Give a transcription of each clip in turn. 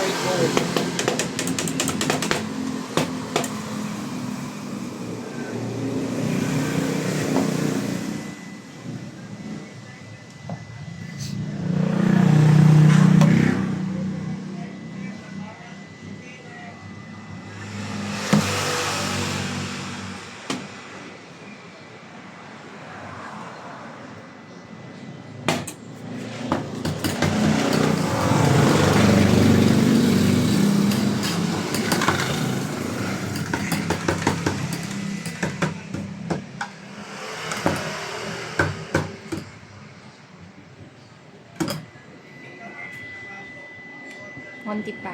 Gold. Konti pa.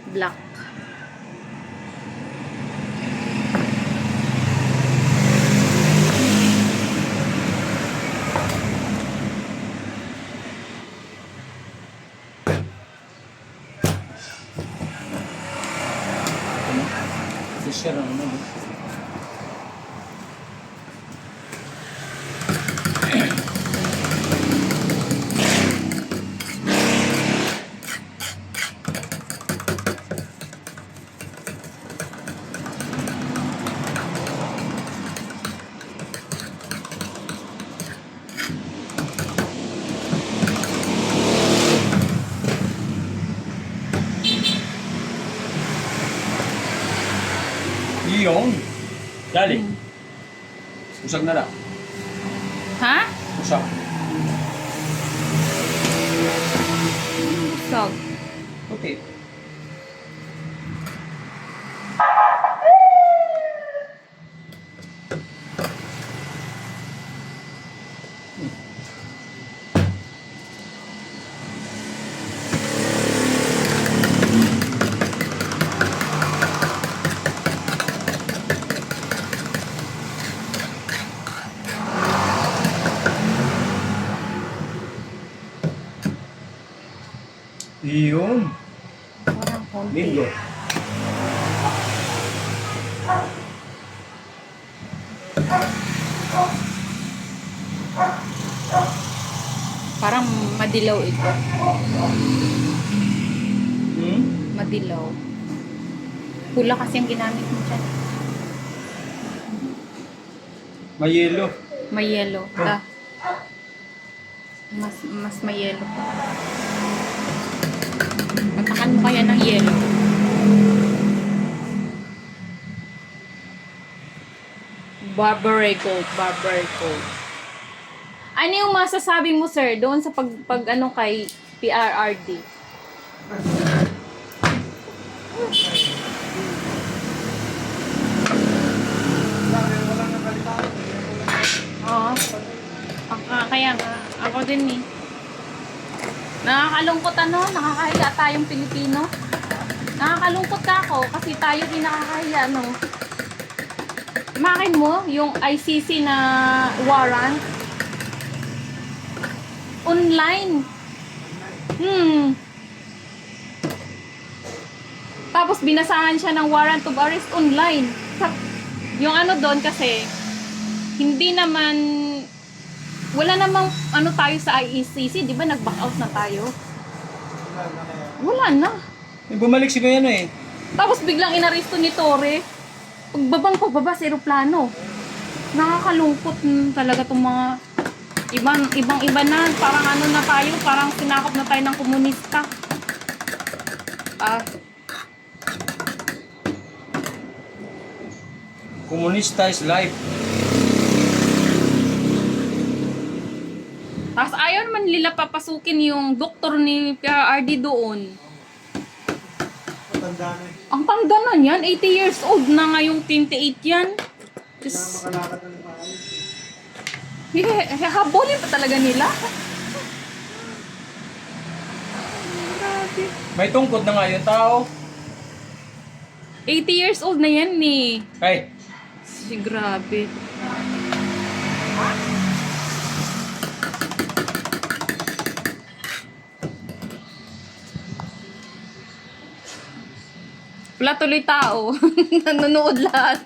Black. Fisher ang ano. Yung dali. Usag na lang. Ha? Usag. Sog. Puti. Yun. Parang konti. Bingo. Parang madilaw ito. Hmm? Madilaw. Pula kasi ang ginamit mo dyan. May yellow. May yellow. Mas may yellow. Patakan mo kaya ng yellow. Barbary Gold. Barbary Gold. Ano yung masasabi mo, sir, doon sa pag ano kay PRRD? Oo. Kaya nga. Ako din eh. Nakakalungkot ano? Nakakahiya tayong Pilipino. Nakakalungkot ka ako kasi tayo din nakakahiya no. Makin mo yung ICC na warrant online. Tapos binasahan siya ng warrant of arrest online. Yung ano doon kasi hindi naman wala namang ano tayo sa ICC, di ba nag-back out na tayo? Wala na. Bumalik si Bayano eh. Tapos biglang inaresto ni Torre. Pagbaba sa eroplano. Nakakalungkot talaga itong mga ibang-iba na. Parang ano na tayo, parang sinakop na tayo ng komunista. Komunista is life. Tapos ayaw naman nila papasukin yung doktor ni PRRD doon. Ang tanda na yan, 80 years old na ngayong 28 yan. Just, habulin pa talaga nila. Grabe. May tungkod na nga yung tao. 80 years old na yan eh. Ay, Grabe. Wala tuloy tao. Nanonood lahat.